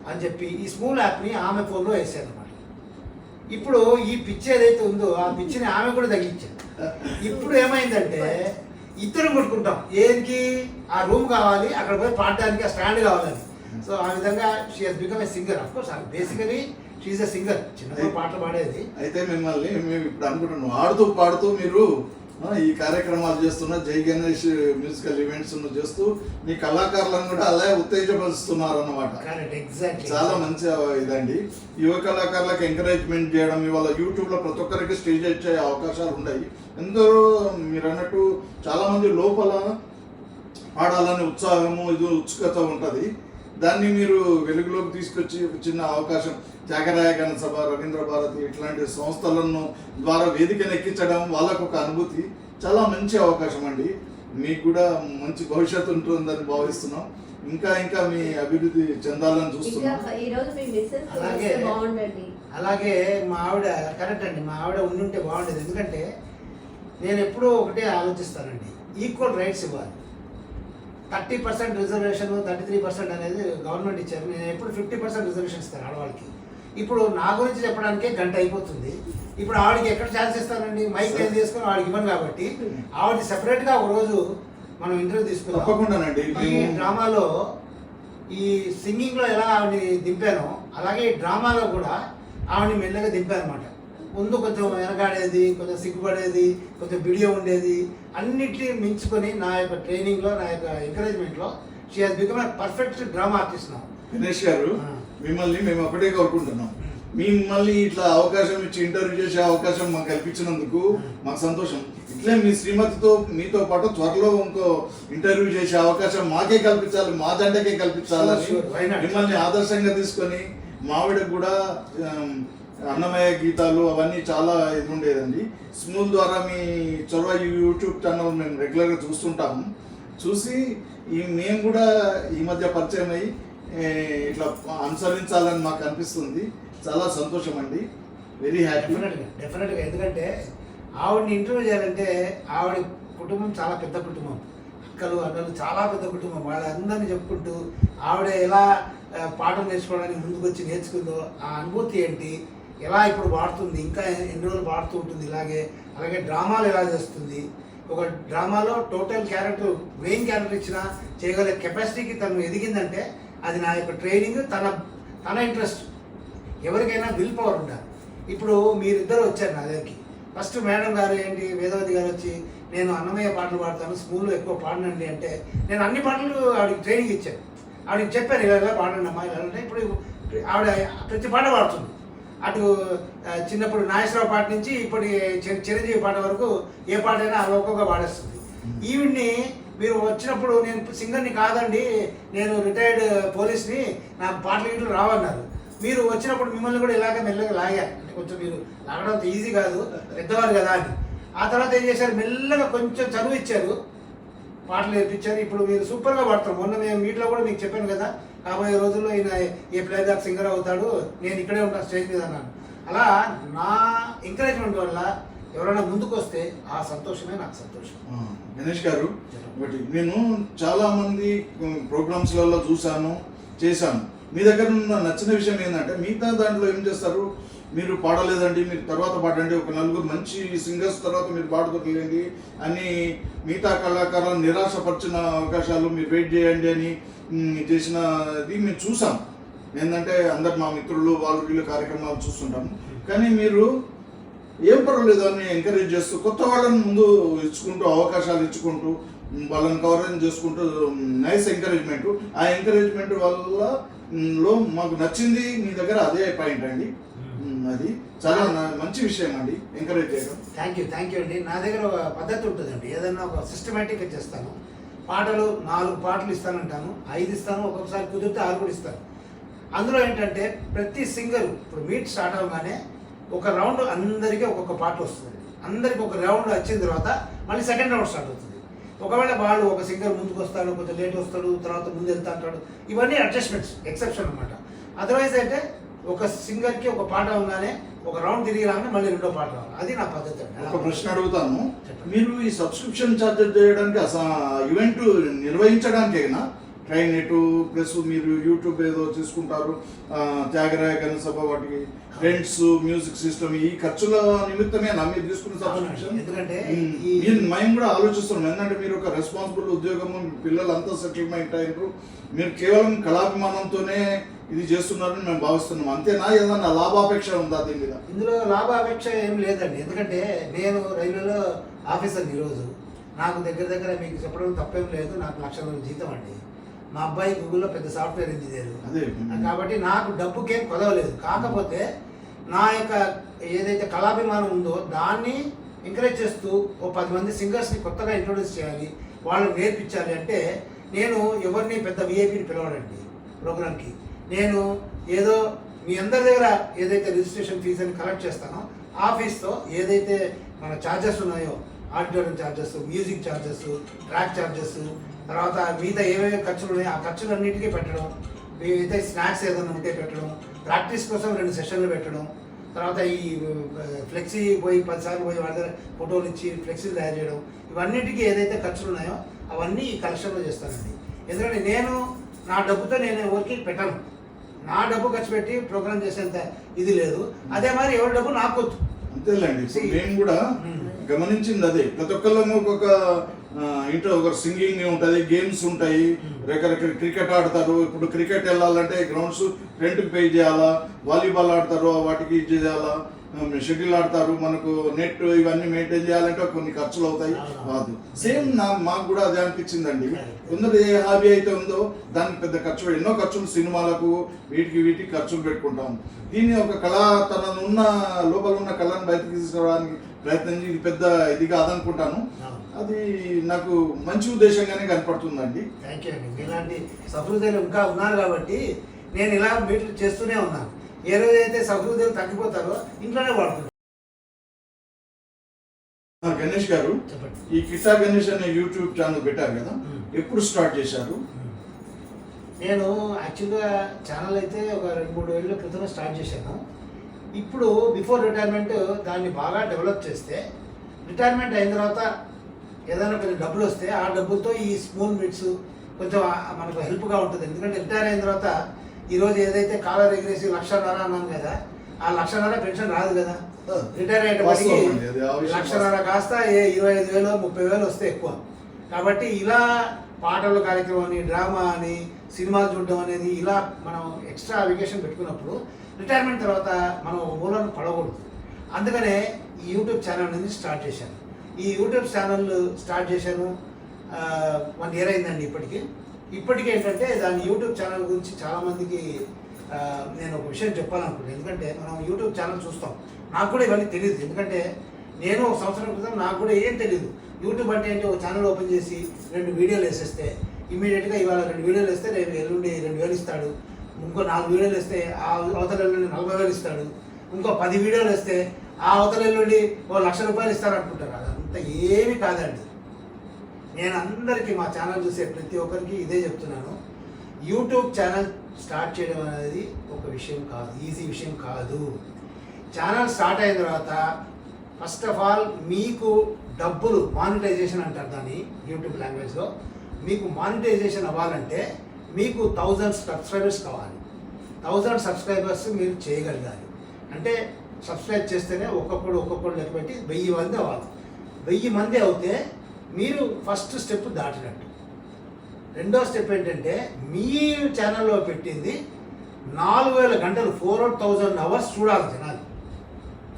Speaker 2: అని చెప్పి ఈ స్మూల్ యాప్ని ఆమె ఫోన్లో వేసాను అనమాట. ఇప్పుడు ఈ పిచ్చి ఏదైతే ఉందో ఆ పిచ్చిని ఆమె కూడా తగ్గించారు. ఇప్పుడు ఏమైందంటే ఇద్దరం కొట్టుకుంటాం, ఏంటి ఆ రూమ్ కావాలి, అక్కడ పోయి పాడడానికి ఆ స్టాండ్ కావాలని. సో ఆ విధంగా she has become a singer. Of course basically she is a singer, చిన్నప్పుడు పాటలు పాడేది.
Speaker 1: అయితే మిమ్మల్ని మేము ఇప్పుడు అనుకుంటున్నాం, ఆడుతూ పాడుతూ మీరు ఈ కార్యక్రమాలు చేస్తున్న జై గణేష్ మ్యూజికల్ ఈవెంట్స్ చేస్తూ మీ కళాకారులను కూడా అలాగే ఉత్తేజపరుస్తున్నారు అన్నమాట. చాలా మంచి ఇదండి. యువ కళాకారులకు ఎంకరేజ్మెంట్ చేయడం, ఇవాళ యూట్యూబ్లో ప్రతి ఒక్కరికి స్టేజ్ వచ్చే అవకాశాలు ఉన్నాయి. ఎందరో మీరు అన్నట్టు చాలా మంది లోపల పాడాలని ఉత్సాహము ఉత్సుకత ఉంటుంది. దాన్ని మీరు వెలుగులోకి తీసుకొచ్చి ఒక చిన్న అవకాశం, త్యాగరాయ గణ సభ, రవీంద్ర భారతి ఇట్లాంటి సంస్థలను ద్వారా వేదికను ఎక్కించడం వాళ్ళకు ఒక అనుభూతి, చాలా మంచి అవకాశం అండి. మీకు కూడా మంచి భవిష్యత్తు ఉంటుందని భావిస్తున్నాం. ఇంకా ఇంకా మీ అభివృద్ధి చెందాలని చూస్తున్నాం.
Speaker 2: అలాగే మా ఆవిడ కరెక్ట్ అండి, మా ఆవిడ ఉండుంటే బాగుండేది. ఎందుకంటే నేను ఎప్పుడూ ఒకటే ఆలోచిస్తానండి, ఈక్వల్ రైట్స్ ఇవ్వాలి. 30% రిజర్వేషన్, 33% అనేది గవర్నమెంట్ ఇచ్చారు. నేను ఎప్పుడు 50% రిజర్వేషన్ ఇస్తాను ఆడవాళ్ళకి. ఇప్పుడు నా గురించి చెప్పడానికే గంట అయిపోతుంది. ఇప్పుడు ఆవిడకి ఎక్కడ ఛాన్స్ ఇస్తానండి? మైక్ ఏం చేసుకుని ఆవిడకి ఇవ్వను. కాబట్టి ఆవిడ సెపరేట్గా ఒక రోజు మనం ఇంటర్వ్యూ తీసుకున్నాం.
Speaker 1: తప్పకుండానండి.
Speaker 2: ఈ డ్రామాలో ఈ సింగింగ్లో ఎలా ఆవిడని దింపానో అలాగే ఈ డ్రామాలో కూడా ఆవిడని మెల్లగా దింపాను అనమాట. ముందు కొంచెం వెనకాడేది, కొంచెం సిగ్గుపడేది, కొంచెం వీడియో ఉండేది, అన్నిటినీ మించుకొని నా యొక్క ట్రైనింగ్లో, నా యొక్క ఎంకరేజ్మెంట్లో she has become a perfect drama artist నా.
Speaker 1: గణేష్ గారు, మిమ్మల్ని మేము ఒకటే కోరుకుంటున్నాం, మిమ్మల్ని ఇట్లా అవకాశం ఇచ్చి ఇంటర్వ్యూ చేసే అవకాశం మాకు కల్పించినందుకు మాకు సంతోషం. ఇట్లే మీ శ్రీమతితో మీతో పాటు త్వరలో ఇంకో ఇంటర్వ్యూ చేసే అవకాశం మాకే కల్పించాలి, మా దండకే కల్పించాలని మిమ్మల్ని ఆదర్శంగా తీసుకొని, మావిడకు కూడా అన్నమయ్య గీతాలు అవన్నీ చాలా ఇది ఉండేదండి. స్మూల్ ద్వారా మీ చొరవ యూట్యూబ్ ఛానల్ మేము రెగ్యులర్గా చూస్తుంటాము. చూసి మేము కూడా ఈ మధ్య పరిచయం అయ్యి ఇట్లా అనుసరించాలని మాకు అనిపిస్తుంది. చాలా సంతోషం అండి, వెరీ హ్యాపీ.
Speaker 2: డెఫినెట్గా ఎందుకంటే ఆవిడని ఇంటర్వ్యూ చేయాలంటే ఆవిడ కుటుంబం చాలా పెద్ద కుటుంబం, అక్కలు అన్నలు చాలా పెద్ద కుటుంబం. వాళ్ళందరినీ చెప్పుకుంటూ ఆవిడ ఎలా పాటలు నేర్చుకోవడానికి ముందుకు వచ్చి నేర్చుకుందో, ఆ అనుభూతి ఏంటి, ఎలా ఇప్పుడు పాడుతుంది, ఇంకా ఎన్ని రోజులు పాడుతూ ఉంటుంది, అలాగే డ్రామాలు ఎలా చేస్తుంది. ఒక డ్రామాలో టోటల్ క్యారెక్టర్, మెయిన్ క్యారెక్టర్ ఇచ్చినా చేయగల కెపాసిటీకి తను ఎదిగిందంటే అది నా యొక్క ట్రైనింగ్, తన ఇంట్రెస్ట్. ఎవరికైనా విల్ పవర్ ఉండాలి. ఇప్పుడు మీరిద్దరు వచ్చారు నా దగ్గరికి. ఫస్ట్ మేడం గారు ఏంటి, వేదవతి గారు వచ్చి నేను అన్నమయ్య పాటలు పాడతాను, స్కూల్లో ఎక్కువ పాడనండి అంటే నేను అన్ని పాటలు ఆవిడకి ట్రైనింగ్ ఇచ్చాను. ఆవిడకి చెప్పాను ఇలా పాడండి అమ్మా ఇలా అంటే ఇప్పుడు ఆవిడ ప్రతి పాట పాడుతుంది. అటు చిన్నప్పుడు నాగేశ్వరరావు పాట నుంచి ఇప్పుడు చిరంజీవి పాట వరకు ఏ పాట అయినా అలవోకగా పాడేస్తుంది. ఈవిడ్ని మీరు వచ్చినప్పుడు నేను సింగర్ని కాదండి, నేను రిటైర్డ్ పోలీస్ని, నాకు పాటలు గిట్లు రావన్నారు. మీరు వచ్చినప్పుడు మిమ్మల్ని కూడా ఇలాగే మెల్లగా లాగారు. అంటే కొంచెం మీరు లాగడం అంత ఈజీ కాదు, పెద్దవారు కదా అని. ఆ తర్వాత ఏం చేశారు, మెల్లగా కొంచెం చదువు ఇచ్చారు, పాటలు నేర్పించారు. ఇప్పుడు మీరు సూపర్గా పాడతారు. మొన్న మేము మీట్లో కూడా మీకు చెప్పాను కదా, కాబోయే రోజుల్లో ఈయన ఏ ప్లేబ్యాక్ సింగర్ అవుతాడు, నేను ఇక్కడే ఉంటాను స్టేజ్ మీద అన్నాను. అలా నా ఎంకరేజ్మెంట్ వల్ల ఎవరైనా ముందుకు వస్తే ఆ సంతోషమే నాకు సంతోషం.
Speaker 1: గణేష్ గారు, ఒకటి నేను చాలా మంది ప్రోగ్రామ్స్లలో చూశాను, చేశాను. మీ దగ్గర ఉన్న నచ్చిన విషయం ఏంటంటే మిగతా దాంట్లో ఏం చేస్తారు, మీరు పాడలేదండి, మీరు తర్వాత పాడండి, ఒక నలుగురు మంచి సింగర్స్ తర్వాత మీరు పాడుకోలేండి అని మిగతా కళాకారులను నిరాశపరిచిన అవకాశాలు, మీరు వెయిట్ చేయండి అని చేసినది మేము చూసాం. ఏంటంటే అందరు మా మిత్రులు వాళ్ళు వీళ్ళు కార్యక్రమాలు చూస్తుంటాము. కానీ మీరు ఏం పర్వాలేదు అని ఎంకరేజ్ చేస్తూ కొత్త వాళ్ళని ముందు ఇచ్చుకుంటూ, అవకాశాలు ఇచ్చుకుంటూ, వాళ్ళని కవరేజ్ చేసుకుంటూ, నైస్ ఎంకరేజ్మెంట్. ఆ ఎంకరేజ్మెంట్ వల్ల మాకు నచ్చింది మీ దగ్గర అదే పాయింట్ అండి. అది చాలా మంచి విషయం అండి, ఎంకరేజ్ చేయడం.
Speaker 2: థ్యాంక్ యూ అండి. నా దగ్గర ఒక పద్ధతి ఉంటుందండి, ఏదైనా ఒక సిస్టమేటిక్గా చేస్తాను. పాటలు 4 పాటలు ఇస్తానంటాను, 5 ఇస్తాను, ఒక్కొక్కసారి కుదిరితే 6 కూడా ఇస్తాను. అందులో ఏంటంటే ప్రతి సింగర్ ఇప్పుడు మీట్ స్టార్ట్ అవ్వగానే ఒక రౌండ్ అందరికీ ఒక్కొక్క పాట వస్తుంది. అందరికి ఒక రౌండ్ వచ్చిన తర్వాత మళ్ళీ సెకండ్ రౌండ్ స్టార్ట్ అవుతుంది. ఒకవేళ వాళ్ళు ఒక సింగర్ ముందుకు వస్తాడు, కొంచెం లేట్ వస్తాడు, తర్వాత ముందు వెళ్తా అంటాడు, ఇవన్నీ అడ్జస్ట్మెంట్స్, ఎక్సెప్షన్ అనమాట. అదర్వైజ్ అయితే ఒక సింగర్కి ఒక పాట ఉండగానే ఒక రౌండ్ తిరిగి రాగానే మళ్ళీ రెండో పాట రావాలి. అది నా పద్ధతి అండి.
Speaker 1: ఒక ప్రశ్న అడుగుతాను, మీరు ఈ సబ్స్క్రిప్షన్ ఛార్జెస్ చేయడానికి ఈవెంట్ నిర్వహించడానికేనా ట్రైన్ నెట్ ప్లస్ మీరు యూట్యూబ్ ఏదో తీసుకుంటారు, త్యాగరాయ గణసభ, వాటికి రెంట్స్, మ్యూజిక్ సిస్టమ్, ఈ ఖర్చుల నిమిత్తమేనా మీరు తీసుకున్న సబ్స్క్రిప్షన్?
Speaker 2: ఎందుకంటే
Speaker 1: మేము కూడా ఆలోచిస్తున్నాం. ఎందుకంటే మీరు ఒక రెస్పాన్సిబుల్ ఉద్యోగము, మీ పిల్లలంతా సెటిల్మెంట్ అయ్యారు, మీరు కేవలం కళాభిమానంతోనే ఇది చేస్తున్నారని మేము భావిస్తున్నాం. అంతేనా, ఏదన్నా లాభాపేక్ష ఉందా దీని మీద?
Speaker 2: ఇందులో లాభాపేక్ష ఏం లేదండి. ఎందుకంటే నేను రైల్వేలో ఆఫీసర్ని ఈరోజు. నాకు దగ్గర మీకు చెప్పడం తప్పేం లేదు, నాకు ₹1,00,000 జీతం అండి. మా అబ్బాయి గూగుల్లో పెద్ద సాఫ్ట్వేర్ ఇంజనీర్. కాబట్టి నాకు డబ్బుకేం కొదవలేదు. కాకపోతే నా యొక్క ఏదైతే కళాభిమానం ఉందో దాన్ని ఎంకరేజ్ చేస్తూ ఓ 10 మంది సింగర్స్ని కొత్తగా ఇంట్రొడ్యూస్ చేయాలి, వాళ్ళని నేర్పించాలి. అంటే నేను ఎవరిని పెద్ద విఐపిని పిలవడండి ప్రోగ్రామ్కి. నేను ఏదో మీ అందరి దగ్గర ఏదైతే రిజిస్ట్రేషన్ ఫీజు అని కలెక్ట్ చేస్తానో ఆ ఫీజుతో ఏదైతే మన ఛార్జెస్ ఉన్నాయో, auditorium charges, music charges, track charges, తర్వాత మిగతా ఏవేవి ఖర్చులు ఉన్నాయో ఆ ఖర్చులన్నిటికీ పెట్టడం, మిగతా స్నాక్స్ ఏదైనా ఉంటే పెట్టడం, ప్రాక్టీస్ కోసం 2 సెషన్లు పెట్టడం, తర్వాత ఈ ఫ్లెక్సీ పోయి 10 సార్లు పోయి వాళ్ళ దగ్గర ఫోటోలు ఇచ్చి ఫ్లెక్సీలు తయారు చేయడం, ఇవన్నిటికీ ఏదైతే ఖర్చులు ఉన్నాయో అవన్నీ ఈ కలెక్షన్లో చేస్తానండి. ఎందుకంటే నేను నా డబ్బుతో నేను ఎవరికి పెట్టను. నా డబ్బు ఖర్చు పెట్టి ప్రోగ్రామ్ చేసేంత ఇది లేదు. అదే మరి ఎవరి డబ్బు నాకు వద్దు.
Speaker 1: అంతేలేండి. మేము కూడా గమనించింది అదే, ప్రతి ఒక్కళ్ళము ఒక్కొక్క ఇంట్లో ఒక సింగింగ్ ఉంటుంది, గేమ్స్ ఉంటాయి, రకరకాల క్రికెట్ ఆడతారు. ఇప్పుడు క్రికెట్ వెళ్ళాలంటే గ్రౌండ్స్ రెంట్కి పే చేయాలా, వాలీబాల్ ఆడతారు వాటికి చేయాలా, షటిల్ ఆడతారు, మనకు నెట్ ఇవన్నీ మెయింటైన్ చేయాలంటే కొన్ని ఖర్చులు అవుతాయి. కాదు సేమ్ మాకు కూడా అదే అనిపించిందండి. కొందరు ఏ హాబీ అయితే ఉందో దానికి పెద్ద ఖర్చు, ఎన్నో ఖర్చులు, సినిమాలకు వీటికి ఖర్చులు పెట్టుకుంటాం. దీన్ని ఒక కళాతనం ఉన్న లోపల ఉన్న కళను బయటకు తీసుకురావడానికి ప్రయత్నించి ఇది పెద్ద ఇది కాదనుకుంటాను. అది నాకు మంచి ఉద్దేశంగానే కనపడుతుందండి.
Speaker 2: థ్యాంక్ యూ అండి. ఇలాంటి సహృదయులు ఇంకా ఉన్నారు కాబట్టి నేను ఇలా మీట్లు చేస్తూనే ఉన్నాను. ఏ రోజైతే సహృదయులు తగ్గిపోతారో ఇంట్లోనే వాడుకుంటాను.
Speaker 1: గణేష్ గారు, ఈ కిట్టా గణేష్ అనే యూట్యూబ్ ఛానల్ పెట్టారు కదా, ఎప్పుడు స్టార్ట్ చేశారు?
Speaker 2: నేను యాక్చువల్గా ఛానల్ అయితే ఒక 2-3 ఏళ్ళ క్రితమే స్టార్ట్ చేశాను. ఇప్పుడు బిఫోర్ రిటైర్మెంట్ దాన్ని బాగా డెవలప్ చేస్తే, రిటైర్మెంట్ అయిన తర్వాత ఏదైనా కొంచెం డబ్బులు వస్తే ఆ డబ్బులతో ఈ స్మూల్ మిట్స్ కొంచెం మనకు హెల్ప్గా ఉంటుంది. ఎందుకంటే రిటైర్ అయిన తర్వాత ఈరోజు ఏదైతే కాలర్ ఎగిరేసి 1,50,000 అన్నాను కదా, ఆ 1,50,000 పెన్షన్ రాదు కదా. రిటైర్ అయ్యేటప్పటికి 1,50,000 కాస్త 25,000 30,000 వస్తే ఎక్కువ. కాబట్టి ఇలా పాటల కార్యక్రమం అని, డ్రామా అని, సినిమాలు చూడడం అనేది ఇలా మనం ఎక్స్ట్రా వెకేషన్ పెట్టుకున్నప్పుడు రిటైర్మెంట్ తర్వాత మనం మూలను పడకూడదు. అందుకనే ఈ యూట్యూబ్ ఛానల్ అనేది స్టార్ట్ చేశాను. ఈ యూట్యూబ్ ఛానల్ స్టార్ట్ చేశాను 1 year అయిందండి ఇప్పటికి. ఇప్పటికీ ఏంటంటే దాని యూట్యూబ్ ఛానల్ గురించి చాలామందికి నేను ఒక విషయం చెప్పాలనుకుంటున్నాను. ఎందుకంటే మనం యూట్యూబ్ ఛానల్ చూస్తాం, నాకు కూడా ఇవన్నీ తెలియదు. ఎందుకంటే నేను ఒక సంవత్సరం క్రితం నాకు కూడా ఏం తెలియదు. యూట్యూబ్ అంటే ఏంటి, ఒక ఛానల్ ఓపెన్ చేసి 2 వీడియోలు వేసేస్తే ఇమీడియట్గా ఇవాళ 2 వీడియోలు వేస్తే రేపు ఎల్లుండి 2,000 ఇస్తాడు, ఇంకో 4 వీడియోలు వేస్తే ఆ అవతల ఎల్లుండి 40,000 ఇస్తాడు, ఇంకో 10 వీడియోలు వేస్తే ఆ అవతల ఎల్లుండి ₹1,00,000 ఇస్తాడు అనుకుంటారు. అదంతా ఏమీ కాదండి. నేను అందరికీ మా ఛానల్ చూసే ప్రతి ఒక్కరికి ఇదే చెప్తున్నాను, యూట్యూబ్ ఛానల్ స్టార్ట్ చేయడం అనేది ఒక విషయం కాదు, ఈజీ విషయం కాదు. ఛానల్ స్టార్ట్ అయిన తర్వాత ఫస్ట్ ఆఫ్ ఆల్ మీకు డబ్బులు మానిటైజేషన్ అంటారు దాన్ని యూట్యూబ్ లాంగ్వేజ్లో. మీకు మానిటైజేషన్ అవ్వాలంటే మీకు 1000 సబ్స్క్రైబర్స్ కావాలి. 1000 సబ్స్క్రైబర్స్ మీరు చేయగలగాలి. అంటే సబ్స్క్రైబ్ చేస్తేనే ఒక్కొక్కడు లెక్క పెట్టి 1000 మంది అవ్వాలి. 1000 మంది అవుతే మీరు ఫస్ట్ స్టెప్ దాటినట్టు. రెండో స్టెప్ ఏంటంటే మీ ఛానల్లో పెట్టింది 4000 గంటలు 4000 అవర్స్ చూడాలి జనాలు.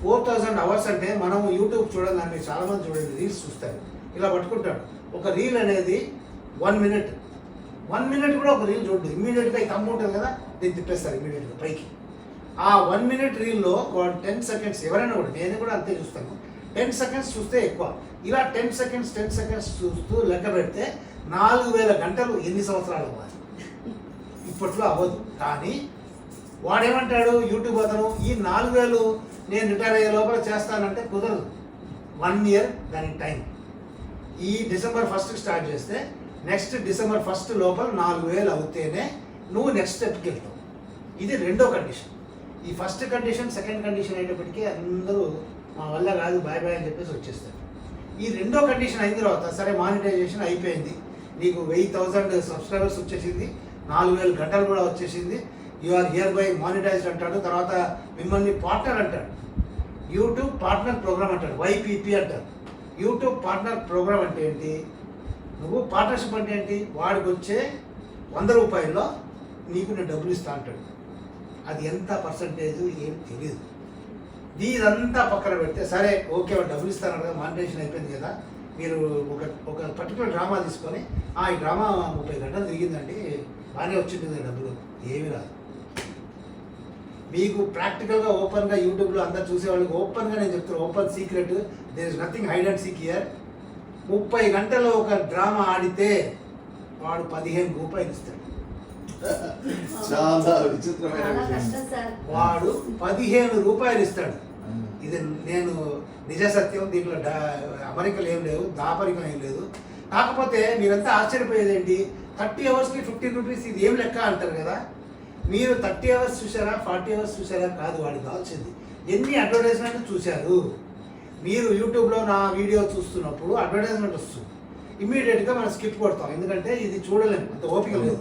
Speaker 2: 4000 అవర్స్ అంటే మనం యూట్యూబ్ చూడాలని చాలామంది చూడండి రీల్స్ చూస్తారు, ఇలా పట్టుకుంటాడు. ఒక రీల్ అనేది 1 మినిట్, 1 మినిట్ కూడా ఒక రీల్ చూడదు. ఇమ్మీడియట్గా ఈ తమ్ము ఉంటుంది కదా, దీన్ని తిప్పేస్తారు ఇమ్మీడియట్గా పైకి. ఆ 1 మినిట్ రీల్లో వాడు 10 సెకండ్స్, ఎవరైనా కూడా నేను కూడా అంతే చూస్తాను, 10 సెకండ్స్ చూస్తే ఎక్కువ. ఇలా 10 సెకండ్స్ చూస్తూ లెక్క పెడితే 4000 గంటలు ఎన్ని సంవత్సరాలు అవ్వాలి? ఇప్పట్లో అవ్వదు. కానీ వాడేమంటాడు యూట్యూబ్ అతను, ఈ 4000 నేను రిటైర్ అయ్యే లోపల చేస్తానంటే కుదరదు. 1 ఇయర్ దానికి టైం. ఈ డిసెంబర్ 1st స్టార్ట్ చేస్తే నెక్స్ట్ డిసెంబర్ 1 లోపల 4000 అవుతేనే నువ్వు నెక్స్ట్ స్టెప్కి వెళ్తావు. ఇది రెండో కండిషన్. ఈ ఫస్ట్ కండిషన్, సెకండ్ కండిషన్ అయ్యేటప్పటికీ అందరూ మా వల్ల కాదు బాయ్ బాయ్ అని చెప్పేసి వచ్చేస్తారు. ఈ రెండో కండిషన్ అయిన తర్వాత సరే మానిటైజేషన్ అయిపోయింది, నీకు 1000 సబ్స్క్రైబర్స్ వచ్చేసింది, 4000 గంటలు కూడా వచ్చేసింది, you are hereby monetised అంటాడు. తర్వాత మిమ్మల్ని పార్ట్నర్ అంటాడు, యూట్యూబ్ పార్ట్నర్ ప్రోగ్రామ్ అంటాడు, YPP అంటారు. యూట్యూబ్ పార్ట్నర్ ప్రోగ్రామ్ అంటే ఏంటి? నువ్వు పార్ట్నర్షిప్ అంటే ఏంటి? వాడికి వచ్చే ₹100 నీకు నేను డబ్బులు ఇస్తా అంటాడు. అది ఎంత పర్సంటేజ్ ఏం తెలియదు. ఇదంతా పక్కన పెడితే సరే ఓకే వాడు డబ్బులు ఇస్తాను కదా, మానిటైజేషన్ అయిపోయింది కదా, మీరు ఒక పర్టికులర్ డ్రామా తీసుకొని ఈ డ్రామా 30 గంటలు తిరిగిందండి, బాగానే వచ్చింది డబ్బులు, ఏమి రాదు. మీకు ప్రాక్టికల్గా ఓపెన్గా యూట్యూబ్లో అందరు చూసేవాళ్ళకి ఓపెన్గా నేను చెప్తాను, open secret, there is nothing hide and seek here. 30 గంటలు ఒక డ్రామా ఆడితే వాడు ₹15 ఇస్తాడు.
Speaker 1: చాలా విచిత్రమైన
Speaker 2: వాడు ₹15 ఇస్తాడు. ఇది నేను నిజ సత్యం, దీంట్లో అమరికలు ఏం లేవు, దాపరికం ఏం లేదు. కాకపోతే మీరంతా ఆశ్చర్యపోయేది ఏంటి, 30 అవర్స్కి ₹15 ఇది ఏం లెక్క అంటారు కదా. మీరు 30 అవర్స్ చూసారా, 40 అవర్స్ చూసారా కాదు, వాడికి కావాల్సింది ఎన్ని అడ్వర్టైజ్మెంట్ చూశారు. మీరు యూట్యూబ్లో నా వీడియో చూస్తున్నప్పుడు అడ్వర్టైజ్మెంట్ వస్తుంది, ఇమ్మీడియట్గా మనం స్కిప్ కొడతాం, ఎందుకంటే ఇది చూడలేము, అంత ఓపిక లేదు.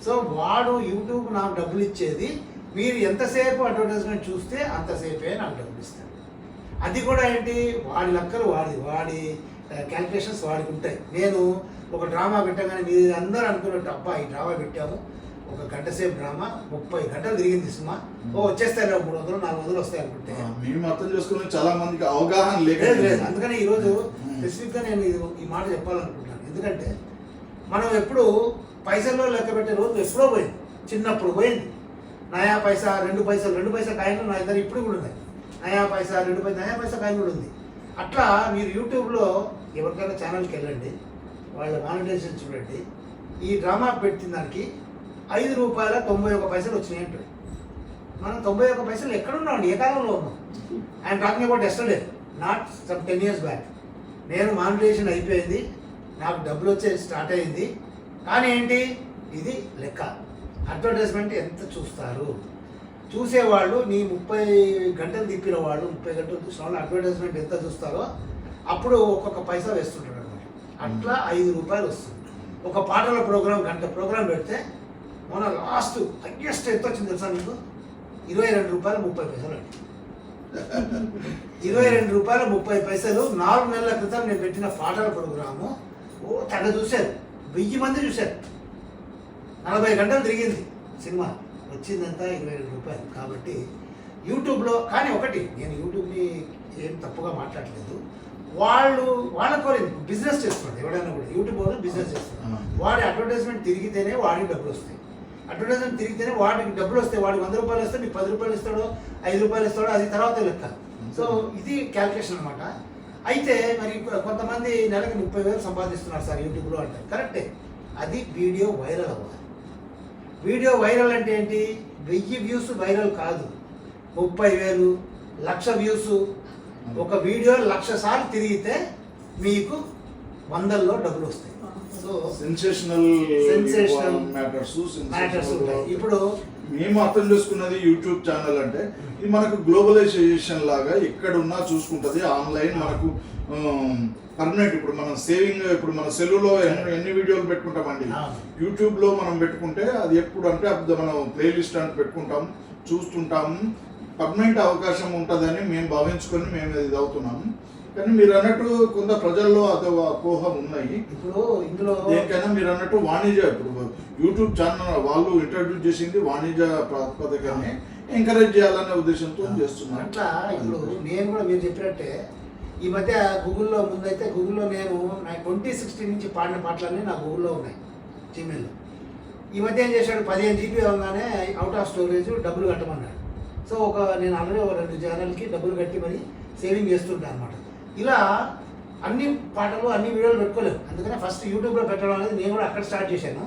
Speaker 2: సో వాడు యూట్యూబ్ నాకు డబ్బులు ఇచ్చేది, మీరు ఎంతసేపు అడ్వర్టైజ్మెంట్ చూస్తే అంతసేపే నాకు డబ్బులు ఇస్తాడు. అది కూడా ఏంటి, వాడి లెక్కలు వాడి క్యాల్కులేషన్స్ వాడికి ఉంటాయి. నేను ఒక డ్రామా పెట్టగానే మీరు అందరూ అనుకున్నట్టు అబ్బా ఈ డ్రామా పెట్టాము, 1 గంట సేపు డ్రామా 30 గంటలు తిరిగింది సినిమా, వచ్చేస్తాయి 300 400 వస్తాయి అనుకుంటే
Speaker 1: మేము అర్థం చేసుకుని చాలా మందికి అవగాహన లేదు.
Speaker 2: అందుకని ఈరోజు స్పెసిఫిక్గా నేను ఈ మాట చెప్పాలనుకుంటున్నాను. ఎందుకంటే మనం ఎప్పుడు పైసల్లో లెక్క పెట్టే రోజు ఎప్పుడో పోయింది, చిన్నప్పుడు పోయింది. నయా పైసా 2 పైసా కాయిన్లు నా దగ్గర ఇప్పుడు కూడా ఉన్నాయి. నయా పైసా 2 నయా పైసా కాయిన్ కూడా ఉంది. అట్లా మీరు యూట్యూబ్లో ఎవరికైనా ఛానల్కి వెళ్ళండి, వాళ్ళ మానిటైజేషన్ చూడండి, ఈ డ్రామా పెట్టిన దానికి ₹5.91 వచ్చినాయి అంటాడు. మనం 91 పైసలు ఎక్కడున్నామండి, ఏ కాలంలో ఉన్నాం? I'm talking about yesterday, not some 10 years back. నేను మానిటైజేషన్ అయిపోయింది, నాకు డబ్బులు వచ్చే స్టార్ట్ అయింది. కానీ ఏంటి, ఇది లెక్క. అడ్వర్టైజ్మెంట్ ఎంత చూస్తారు, చూసేవాళ్ళు నీ 30 గంటలు తిప్పిన వాళ్ళు, 30 గంటలు చూసిన వాళ్ళు అడ్వర్టైజ్మెంట్ ఎంత చూస్తారో అప్పుడు ఒక్కొక్క పైసా వేస్తుంటాడు అనమాట. అట్లా ₹5 వస్తుంది. ఒక పాటల ప్రోగ్రామ్, గంట ప్రోగ్రామ్ పెడితే మన లాస్ట్ హైయెస్ట్ ఎంత వచ్చింది తెలుసా మీకు? ₹22.30 అండి. ₹22.30. 4 నెలల క్రితం నేను పెట్టిన పాటల ప్రోగ్రాము తెగ చూశారు, 1000 మంది చూశారు. 40 గంటలు తిరిగింది సినిమా, వచ్చిందంతా ₹22. కాబట్టి యూట్యూబ్లో కానీ ఒకటి, నేను యూట్యూబ్ని ఏం తప్పుగా మాట్లాడలేదు, వాళ్ళ కోరింది బిజినెస్ చేస్తున్నాడు ఎవడైనా కూడా యూట్యూబ్ వాళ్ళు బిజినెస్ చేస్తున్నాడు. వాడి అడ్వర్టైజ్మెంట్ తిరిగితేనే వాడికి డబ్బులు వస్తాయి. అడ్వర్టైజ్మెంట్ తిరిగితేనే వాడికి డబ్బులు వస్తాయి. వాడికి 100 రూపాయలు ఇస్తే నీకు 10 రూపాయలు ఇస్తాడో 5 రూపాయలు ఇస్తాడో అది తర్వాత లెక్క. సో ఇది క్యాల్కులేషన్ అనమాట. అయితే మరి కొంతమంది నెలకి 30,000 సంపాదిస్తున్నారు సార్ యూట్యూబ్లో అంటారు. కరెక్టే, అది వీడియో వైరల్ అవ్వాలి. వీడియో వైరల్ అంటే ఏంటి? 1000 వ్యూస్ వైరల్ కాదు, 30,000 1,00,000 వ్యూస్. ఒక వీడియో 1,00,000 సార్లు తిరిగితే మీకు 100లో డబ్బులు వస్తాయి. సో
Speaker 1: సెన్సేషనల్ మ్యాటర్స్
Speaker 2: ఉంటాయి. ఇప్పుడు
Speaker 1: మేము అర్థం చేసుకున్నది యూట్యూబ్ ఛానల్ అంటే ఇది మనకు గ్లోబలైజేషన్ లాగా ఎక్కడున్నా చూసుకుంటుంది. ఆన్లైన్ మనకు పర్మనెంట్. ఇప్పుడు మనం సేవింగ్, ఇప్పుడు మన సెల్లులో ఎన్ని వీడియోలు పెట్టుకుంటామండి, యూట్యూబ్లో మనం పెట్టుకుంటే అది ఎప్పుడు అంటే అప్పుడు మనం ప్లేలిస్ట్ అంటే పెట్టుకుంటాం, చూస్తుంటాము. పర్మనెంట్ అవకాశం ఉంటుందని మేము భావించుకొని మేము ఇది అవుతున్నాము. కానీ మీరు అన్నట్టు కొంత ప్రజల్లో అదో అపోహం ఉన్నాయి.
Speaker 2: ఇప్పుడు ఇందులో
Speaker 1: దేనికైనా మీరు అన్నట్టు వాణిజ్య, ఇప్పుడు యూట్యూబ్ ఛానల్ వాళ్ళు ఇంట్రడ్యూస్ చేసింది వాణిజ్య ప్రాతిపదికనే ఎంకరేజ్ చేయాలనే ఉద్దేశంతో చేస్తున్నారు.
Speaker 2: అట్లా ఇప్పుడు నేను కూడా మీరు చెప్పినట్టే ఈ మధ్య గూగుల్లో ముందైతే గూగుల్లో నేను నా 2016 నుంచి పాడిన పాటలన్నీ నా గూగుల్లో ఉన్నాయి జీమెయిల్లో. ఈ మధ్య ఏం చేశాడు, 15 GB అవగానే అవుట్ ఆఫ్ స్టోరేజ్ డబ్బులు కట్టమన్నాడు. సో నేను ఆల్రెడీ 2 ఛానల్కి డబ్బులు కట్టి మరి సేవింగ్ చేస్తుంటాను అనమాట. ఇలా అన్ని పాటలు అన్ని వీడియోలు పెట్టుకోలేము. అందుకనే ఫస్ట్ యూట్యూబ్లో పెట్టడం అనేది నేను కూడా అక్కడ స్టార్ట్ చేశాను.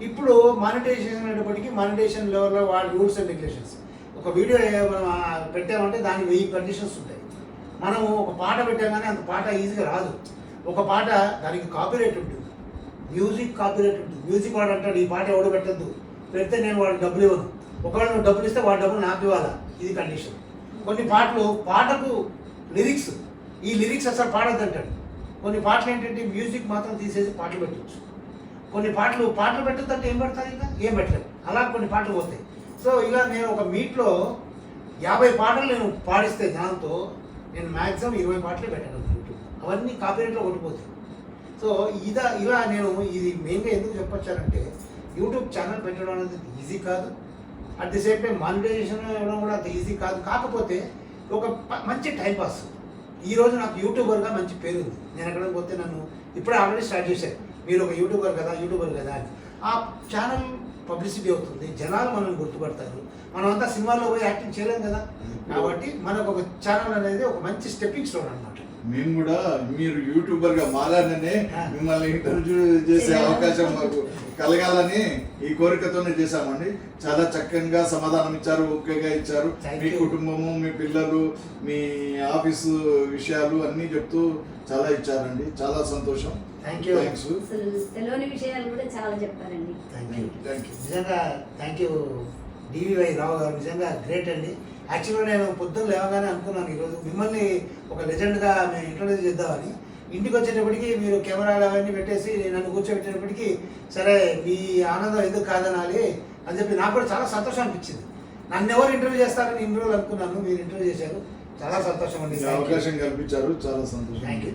Speaker 2: ఇప్పుడు మానిటైజేషన్ అనేటప్పటికీ మానిటైజేషన్ లెవెల్లో వాళ్ళ రూల్స్ అండ్ రెగ్యులేషన్స్. ఒక వీడియో మనం పెట్టామంటే దానికి 1000 కండిషన్స్ ఉంటాయి. మనము ఒక పాట పెట్టాగానే అంత పాట ఈజీగా రాదు. ఒక పాట దానికి కాపీరైట్ ఉంటుంది, మ్యూజిక్ కాపీరైట్ ఉంటుంది. మ్యూజిక్ వాడు అంటాడు ఈ పాట ఎవడు పెట్టద్దు, పెడితే నేను వాడికి డబ్బులు ఇవ్వను. ఒకవేళ నువ్వు డబ్బులు ఇస్తే వాడి డబ్బులు నాకు ఇవ్వాలా, ఇది కండిషన్. కొన్ని పాటకు లిరిక్స్, ఈ లిరిక్స్ అసలు పాడద్దు అంటాడు. కొన్ని పాటలు ఏంటంటే మ్యూజిక్ మాత్రం తీసేసి పాటలు పెట్టవచ్చు. కొన్ని పాటలు పెట్టద్దు అంటే ఏం పెడతారు, ఇంకా ఏం పెట్టలేదు. అలా కొన్ని పాటలు పోతాయి. సో ఇలా నేను ఒక మీట్లో 50 పాటలు నేను పాడిస్తే దాంతో నేను మ్యాక్సిమం 20 పాటలు పెట్టగలను యూట్యూబ్. అవన్నీ కాపీరైట్లో కొట్టిపోతాయి. సో ఇలా నేను ఇది మెయిన్గా ఎందుకు చెప్పొచ్చానంటే యూట్యూబ్ ఛానల్ పెట్టడం అనేది ఈజీ కాదు. At the same time monetisation ఇవ్వడం కూడా అంత ఈజీ కాదు. కాకపోతే ఒక మంచి టైంపాస్. ఈరోజు నాకు యూట్యూబర్గా మంచి పేరు ఉంది. నేను ఎక్కడికి పోతే నన్ను ఇప్పుడే ఆల్రెడీ స్టార్ట్ చేశాను, మీరు ఒక యూట్యూబర్ కదా అని. ఆ ఛానల్ పబ్లిసిటీ అవుతుంది, జనాలు మనల్ని గుర్తుపడతారు. మనం అంతా సినిమాల్లో పోయి యాక్టింగ్ చేయలేం కదా. కాబట్టి మనకు ఒక ఛానల్ అనేది ఒక మంచి స్టెప్పింగ్ స్టోన్ అనమాట.
Speaker 1: మేము కూడా మీరు యూట్యూబర్గా మారాననే మిమ్మల్ని ఇంటర్వ్యూ చేసే అవకాశం మాకు కలగాలని ఈ కోరికతోనే చేశామండి. చాలా చక్కగా సమాధానం ఇచ్చారు, ఓకేగా ఇచ్చారు. మీ కుటుంబము, మీ పిల్లలు, మీ ఆఫీసు విషయాలు అన్నీ చెప్తూ చాలా ఇచ్చారండి. చాలా సంతోషం.
Speaker 3: థ్యాంక్స్. తెలియని విషయాలు కూడా చాలా చెప్పారండి.
Speaker 2: నిజంగా థ్యాంక్ యూ డివివై రావు గారు, నిజంగా గ్రేట్ అండి. యాక్చువల్గా నేను పొద్దున్న లేవగానే అనుకున్నాను ఈరోజు మిమ్మల్ని ఒక లెజెండ్గా మేము ఇంట్రొడ్యూస్ చేద్దామని. ఇంటికి వచ్చేటప్పటికి మీరు కెమెరాలు అవన్నీ పెట్టేసి నన్ను కూర్చోబెట్టేటప్పటికి సరే మీ ఆనందం ఎందుకు కాదనాలి అని చెప్పి నాకు కూడా చాలా సంతోషం అనిపించింది. నన్ను ఎవరు ఇంటర్వ్యూ చేస్తారని ఇన్ని రోజులు అనుకున్నాను, మీరు ఇంటర్వ్యూ చేశారు. చాలా సంతోషం అండి.
Speaker 1: అవకాశం కల్పించారు, చాలా సంతోషం.
Speaker 2: Thank you.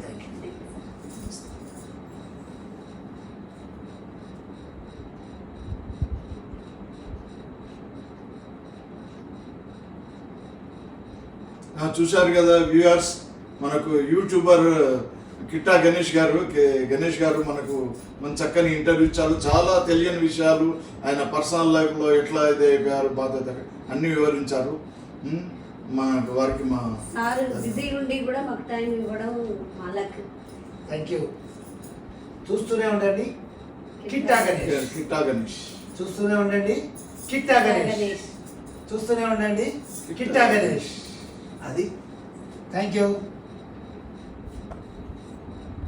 Speaker 1: చూశారు కదా వ్యూయర్స్, మనకు యూట్యూబర్ కిట్టా గణేష్ గారు మనకు మన చక్కని ఇంటర్వ్యూ ఇచ్చారు. చాలా తెలియని విషయాలు, ఆయన పర్సనల్ లైఫ్లో ఎట్లా అయితే అయిపోయారు, బాధ్యత అన్ని వివరించారు. వారికి మా
Speaker 3: సార్ బిజీ ఉండి కూడా మాకు టైం ఇవ్వడం మా లక్.
Speaker 2: Thank you. చూస్తూనే ఉండండి కిట్టా గణేష్. చూస్తూనే ఉండండి కిట్టా గణేష్. చూస్తూనే ఉండండి కిట్టా గణేష్. అది థ్యాంక్ యూ.